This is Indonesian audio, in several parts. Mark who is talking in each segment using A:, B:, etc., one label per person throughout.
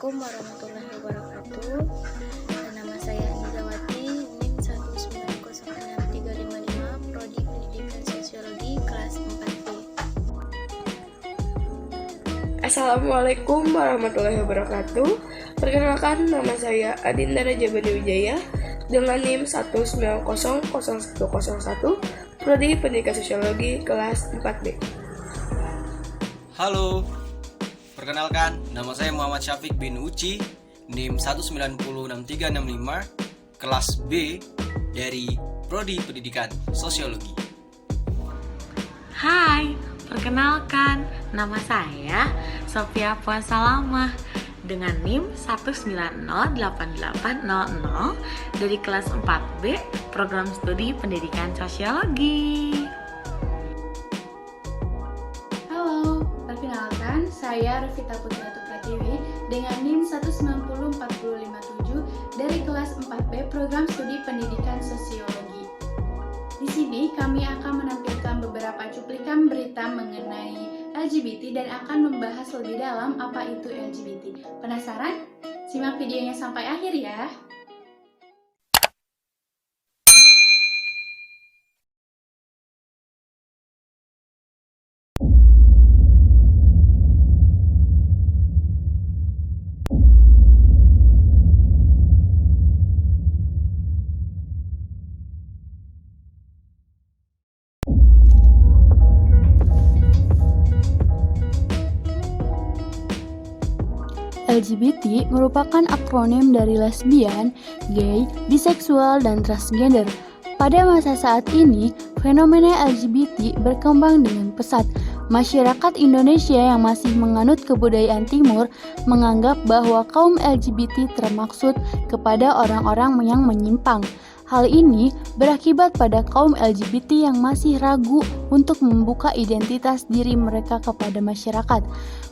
A: Assalamualaikum warahmatullahi wabarakatuh. Nama saya Anizawati, NIM 1906355, Prodi Pendidikan Sosiologi, kelas 4B.
B: Assalamualaikum warahmatullahi wabarakatuh. Perkenalkan, nama saya Adinda Raja Bani Wijaya dengan NIM 1900101, Prodi Pendidikan Sosiologi, kelas 4B.
C: Halo, perkenalkan, nama saya Muhammad Syafiq bin Uci, NIM 1906365, kelas B dari Prodi Pendidikan Sosiologi.
D: Hai, perkenalkan, nama saya Sofia Puasalamah dengan NIM 1908800 dari kelas 4B Program Studi Pendidikan Sosiologi.
E: Halo, perkenalkan saya Revita Putratu Pratiwi dengan NIM 1904057 dari kelas 4B Program Studi Pendidikan Sosiologi. Di sini kami akan menampilkan beberapa cuplikan berita mengenai LGBT dan akan membahas lebih dalam apa itu LGBT. Penasaran? Simak videonya sampai akhir ya. LGBT merupakan akronim dari lesbian, gay, biseksual, dan transgender. Pada masa saat ini, fenomena LGBT berkembang dengan pesat. Masyarakat Indonesia yang masih menganut kebudayaan timur menganggap bahwa kaum LGBT termaksud kepada orang-orang yang menyimpang. Hal ini berakibat pada kaum LGBT yang masih ragu untuk membuka identitas diri mereka kepada masyarakat.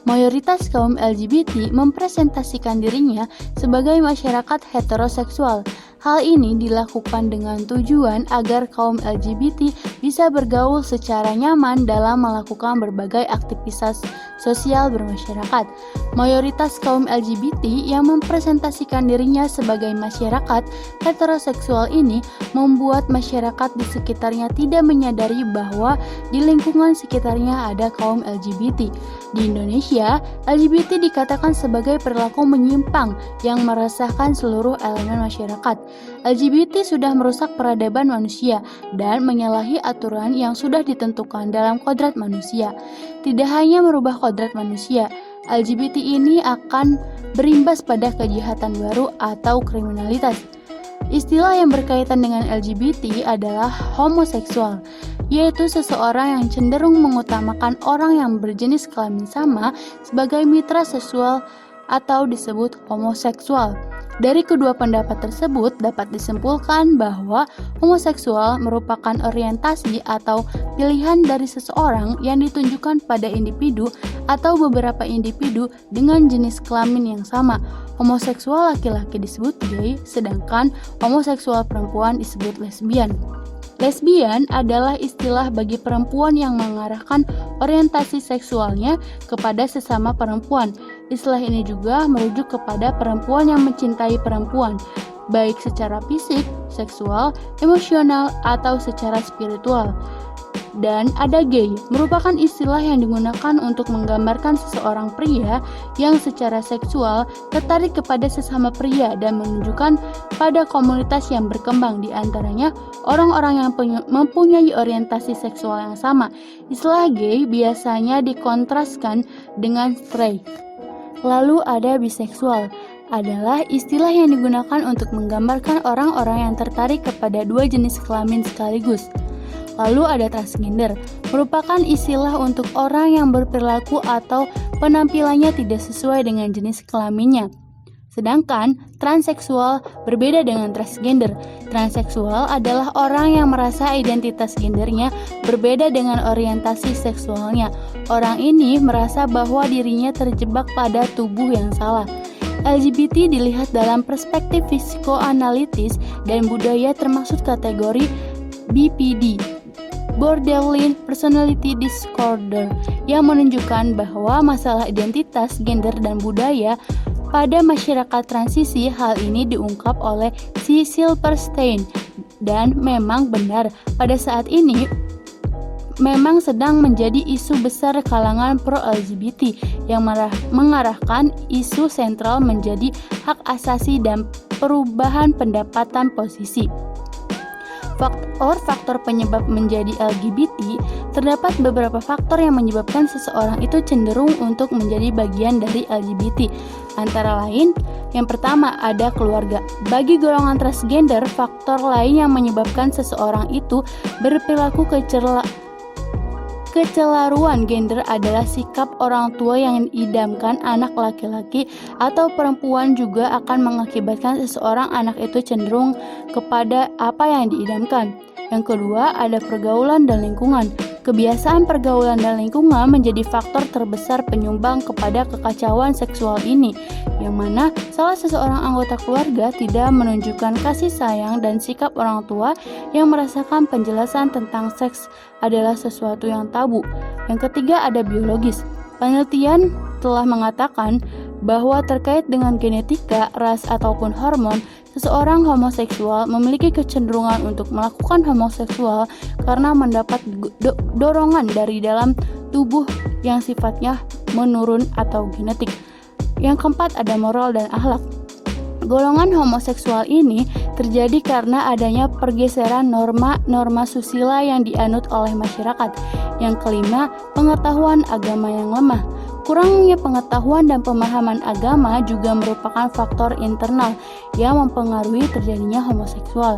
E: Mayoritas kaum LGBT mempresentasikan dirinya sebagai masyarakat heteroseksual. Hal ini dilakukan dengan tujuan agar kaum LGBT bisa bergaul secara nyaman dalam melakukan berbagai aktivitas sosial bermasyarakat. Mayoritas kaum LGBT yang mempresentasikan dirinya sebagai masyarakat heteroseksual ini membuat masyarakat di sekitarnya tidak menyadari bahwa di lingkungan sekitarnya ada kaum LGBT. Di Indonesia, LGBT dikatakan sebagai perilaku menyimpang yang meresahkan seluruh elemen masyarakat. LGBT sudah merusak peradaban manusia dan menyalahi aturan yang sudah ditentukan dalam kodrat manusia. Tidak hanya merubah kodrat manusia, LGBT ini akan berimbas pada kejahatan baru atau kriminalitas. Istilah yang berkaitan dengan LGBT adalah homoseksual, yaitu seseorang yang cenderung mengutamakan orang yang berjenis kelamin sama sebagai mitra seksual atau disebut homoseksual. Dari kedua pendapat tersebut dapat disimpulkan bahwa homoseksual merupakan orientasi atau pilihan dari seseorang yang ditunjukkan pada individu atau beberapa individu dengan jenis kelamin yang sama. Homoseksual laki-laki disebut gay, sedangkan homoseksual perempuan disebut lesbian. Lesbian adalah istilah bagi perempuan yang mengarahkan orientasi seksualnya kepada sesama perempuan. Istilah ini juga merujuk kepada perempuan yang mencintai perempuan, baik secara fisik, seksual, emosional, atau secara spiritual. Dan ada gay, merupakan istilah yang digunakan untuk menggambarkan seseorang pria yang secara seksual tertarik kepada sesama pria dan menunjukkan pada komunitas yang berkembang, di antaranya orang-orang yang mempunyai orientasi seksual yang sama. Istilah gay biasanya dikontraskan dengan straight. Lalu ada biseksual, adalah istilah yang digunakan untuk menggambarkan orang-orang yang tertarik kepada dua jenis kelamin sekaligus. Lalu ada transgender, merupakan istilah untuk orang yang berperilaku atau penampilannya tidak sesuai dengan jenis kelaminnya. Sedangkan transseksual berbeda dengan transgender. Transseksual adalah orang yang merasa identitas gendernya berbeda dengan orientasi seksualnya. Orang ini merasa bahwa dirinya terjebak pada tubuh yang salah. LGBT dilihat dalam perspektif psikoanalitis dan budaya termasuk kategori BPD, Borderline Personality Disorder, yang menunjukkan bahwa masalah identitas, gender, dan budaya Pada masyarakat transisi, hal ini diungkap oleh C. Silverstein, dan memang benar pada saat ini memang sedang menjadi isu besar kalangan pro-LGBT yang mengarahkan isu sentral menjadi hak asasi dan perubahan pendapatan posisi. Faktor penyebab menjadi LGBT, terdapat beberapa faktor yang menyebabkan seseorang itu cenderung untuk menjadi bagian dari LGBT. Antara lain, yang pertama ada keluarga. Bagi golongan transgender, faktor lain yang menyebabkan seseorang itu berperilaku kecelaruan gender adalah sikap orang tua yang diidamkan anak laki-laki atau perempuan juga akan mengakibatkan seseorang anak itu cenderung kepada apa yang diidamkan. Yang kedua, ada pergaulan dan lingkungan. Kebiasaan pergaulan dan lingkungan menjadi faktor terbesar penyumbang kepada kekacauan seksual ini, yang mana salah seseorang anggota keluarga tidak menunjukkan kasih sayang dan sikap orang tua yang merasakan penjelasan tentang seks adalah sesuatu yang tabu. Yang ketiga, ada biologis. Penelitian telah mengatakan bahwa terkait dengan genetika, ras, ataupun hormon, seseorang homoseksual memiliki kecenderungan untuk melakukan homoseksual karena mendapat dorongan dari dalam tubuh yang sifatnya menurun atau genetik. Yang keempat, ada moral dan akhlak. Golongan homoseksual ini terjadi karena adanya pergeseran norma susila yang dianut oleh masyarakat. Yang kelima, pengetahuan agama yang lemah. Kurangnya pengetahuan dan pemahaman agama juga merupakan faktor internal yang mempengaruhi terjadinya homoseksual.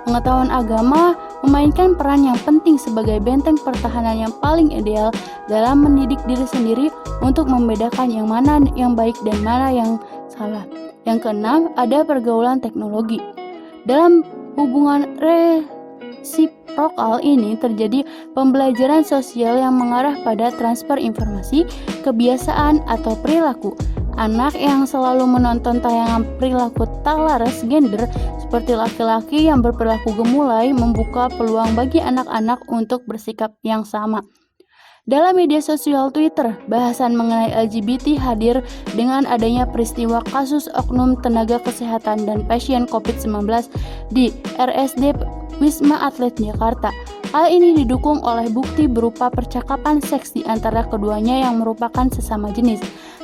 E: Pengetahuan agama memainkan peran yang penting sebagai benteng pertahanan yang paling ideal dalam mendidik diri sendiri untuk membedakan yang mana yang baik dan mana yang salah. Yang keenam, ada pergaulan teknologi. Dalam hubungan resiprokal ini terjadi pembelajaran sosial yang mengarah pada transfer informasi, kebiasaan, atau perilaku. Anak yang selalu menonton tayangan perilaku tak laras gender seperti laki-laki yang berperilaku gemulai membuka peluang bagi anak-anak untuk bersikap yang sama. Dalam media sosial Twitter, bahasan mengenai LGBT hadir dengan adanya peristiwa kasus oknum tenaga kesehatan dan pasien COVID-19 di RSD Wisma Atlet Jakarta. Hal ini didukung oleh bukti berupa percakapan seks di antara keduanya yang merupakan sesama jenis.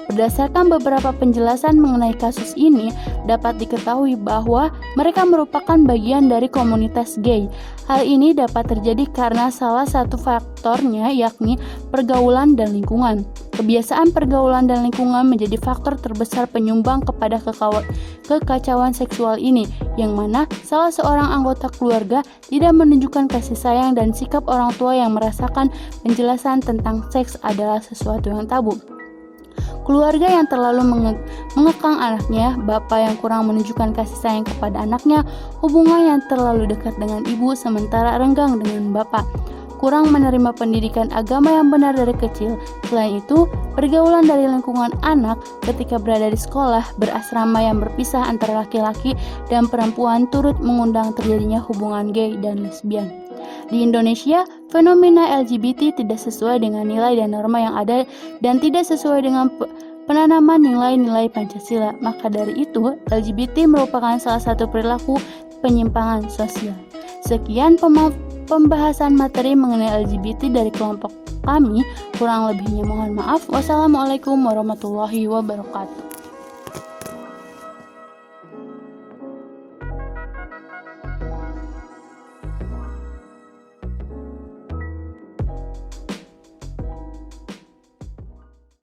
E: Berdasarkan beberapa penjelasan mengenai kasus ini, dapat diketahui bahwa mereka merupakan bagian dari komunitas gay. Hal ini dapat terjadi karena salah satu faktornya yakni pergaulan dan lingkungan. Kebiasaan pergaulan dan lingkungan menjadi faktor terbesar penyumbang kepada kekacauan seksual ini, yang mana salah seorang anggota keluarga tidak menunjukkan kasih sayang dan sikap orang tua yang merasakan penjelasan tentang seks adalah sesuatu yang tabu. Keluarga yang terlalu mengekang anaknya, bapak yang kurang menunjukkan kasih sayang kepada anaknya, hubungan yang terlalu dekat dengan ibu sementara renggang dengan bapak, kurang menerima pendidikan agama yang benar dari kecil. Selain itu, pergaulan dari lingkungan anak ketika berada di sekolah berasrama yang berpisah antara laki-laki dan perempuan turut mengundang terjadinya hubungan gay dan lesbian. Di Indonesia, fenomena LGBT tidak sesuai dengan nilai dan norma yang ada dan tidak sesuai dengan penanaman nilai-nilai Pancasila. Maka dari itu, LGBT merupakan salah satu perilaku penyimpangan sosial. Sekian pembahasan materi mengenai LGBT dari kelompok kami. Kurang lebihnya mohon maaf. Wassalamualaikum warahmatullahi wabarakatuh.